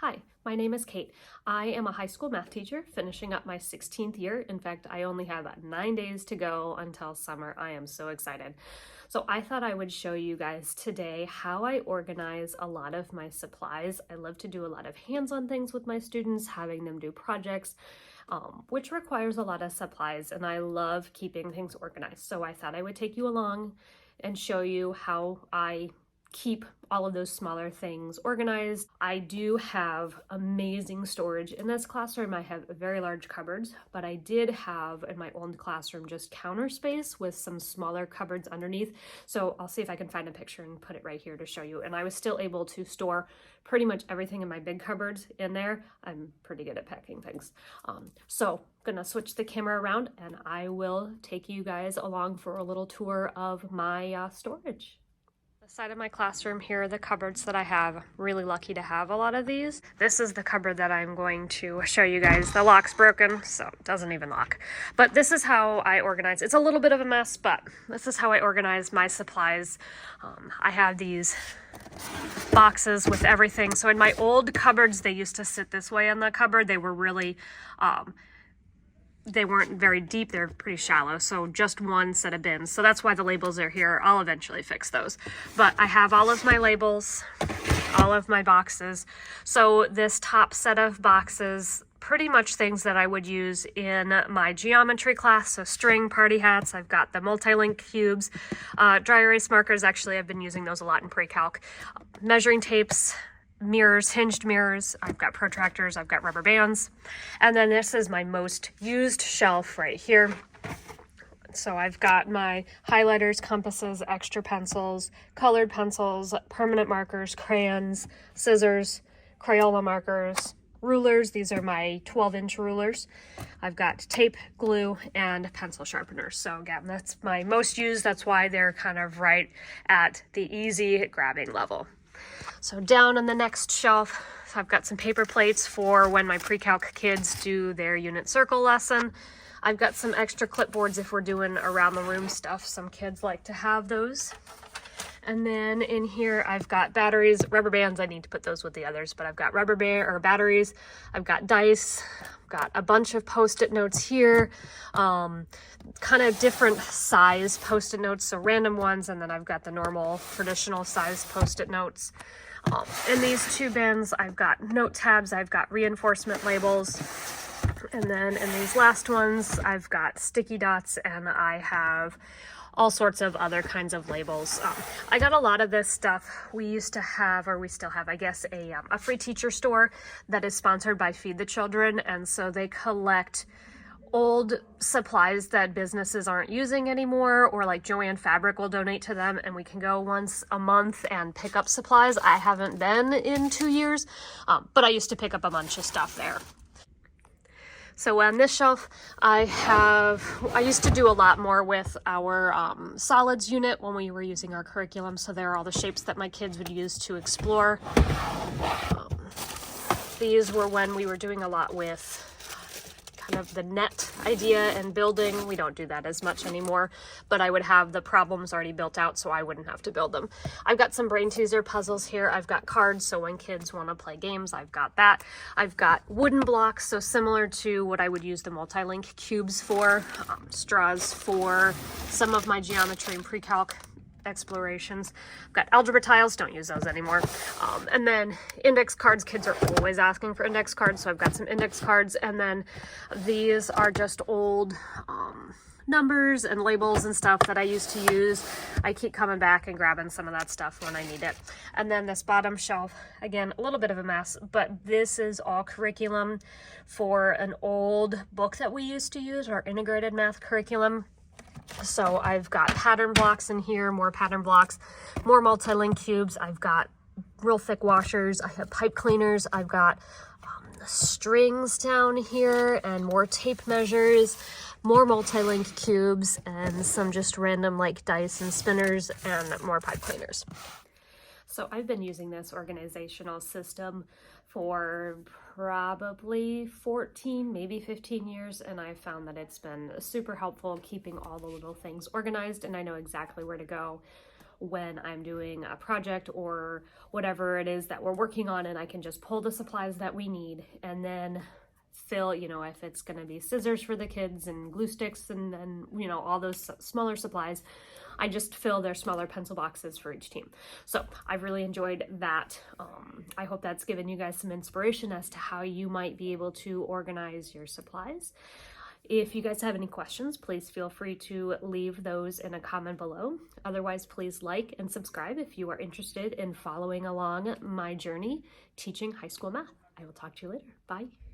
Hi, my name is Kate. I am a high school math teacher finishing up my 16th year. In fact, I only have 9 days to go until summer. I am so excited. So I thought I would show you guys today how I organize a lot of my supplies. I love to do a lot of hands-on things with my students, having them do projects, which requires a lot of supplies, and I love keeping things organized. So I thought I would take you along and show you how I keep all of those smaller things organized. I do have amazing storage in this classroom. I have very large cupboards, but I did have in my old classroom just counter space with some smaller cupboards underneath. So I'll see if I can find a picture and put it right here to show you. And I was still able to store pretty much everything in my big cupboards in there. I'm pretty good at packing things. So I'm gonna switch the camera around and I will take you guys along for a little tour of my storage. The side of my classroom here are the cupboards that I have. Really lucky to have a lot of these. This is the cupboard that I'm going to show you guys. The lock's broken, so it doesn't even lock. But this is how I organize. It's a little bit of a mess, but this is how I organize my supplies. I have these boxes with everything. So in my old cupboards, they used to sit this way in the cupboard. They were really they weren't very deep, they're pretty shallow, so just one set of bins. So that's why the labels are here. I'll eventually fix those. But I have all of my labels, all of my boxes. So this top set of boxes, pretty much things that I would use in my geometry class. So string, party hats, I've got the multi-link cubes, dry erase markers. Actually, I've been using those a lot in pre-calc. Measuring tapes, mirrors, hinged mirrors, I've got protractors, I've got rubber bands, and then this is my most used shelf right here. So I've got my highlighters, compasses, extra pencils, colored pencils, permanent markers, crayons, scissors, Crayola markers, rulers. These are my 12-inch rulers. I've got tape, glue, and pencil sharpeners. So again, that's my most used. That's why they're kind of right at the easy grabbing level. So down on the next shelf, I've got some paper plates for when my pre-calc kids do their unit circle lesson. I've got some extra clipboards if we're doing around the room stuff. Some kids like to have those. And then in here, I've got batteries, rubber bands. I need to put those with the others, but I've got rubber band or batteries. I've got dice. I've got a bunch of Post-it notes here, kind of different size Post-it notes, so random ones, and then I've got the normal traditional size Post-it notes. In these two bins, I've got note tabs, I've got reinforcement labels, and then in these last ones, I've got sticky dots, and I have all sorts of other kinds of labels. I got a lot of this stuff. We used to have, or we still have, I guess, a free teacher store that is sponsored by Feed the Children, and so they collect old supplies that businesses aren't using anymore, or like Joann Fabric will donate to them, and we can go once a month and pick up supplies. I haven't been in 2 years, but I used to pick up a bunch of stuff there. So on this shelf, I used to do a lot more with our solids unit when we were using our curriculum. So there are all the shapes that my kids would use to explore. These were when we were doing a lot with kind of the net idea and building. We don't do that as much anymore, but I would have the problems already built out so I wouldn't have to build them. I've got some brain teaser puzzles here. I've got cards, so when kids want to play games, I've got that. I've got wooden blocks, so similar to what I would use the multi-link cubes for, straws for some of my geometry and pre-calc explorations. I've got algebra tiles, don't use those anymore. And then index cards, kids are always asking for index cards, so I've got some index cards. And then these are just old numbers and labels and stuff that I used to use. I keep coming back and grabbing some of that stuff when I need it. And then this bottom shelf, again, a little bit of a mess, but this is all curriculum for an old book that we used to use, our integrated math curriculum. So I've got pattern blocks in here, more pattern blocks, more multi-link cubes. I've got real thick washers. I have pipe cleaners. I've got strings down here and more tape measures, more multi-link cubes, and some just random like dice and spinners and more pipe cleaners. So I've been using this organizational system for probably 14, maybe 15 years, and I found that it's been super helpful keeping all the little things organized, and I know exactly where to go when I'm doing a project or whatever it is that we're working on, and I can just pull the supplies that we need and then fill, if it's going to be scissors for the kids and glue sticks and then, all those smaller supplies, I just fill their smaller pencil boxes for each team. So I've really enjoyed that. I hope that's given you guys some inspiration as to how you might be able to organize your supplies. If you guys have any questions, please feel free to leave those in a comment below. Otherwise, please like and subscribe if you are interested in following along my journey teaching high school math. I will talk to you later. Bye.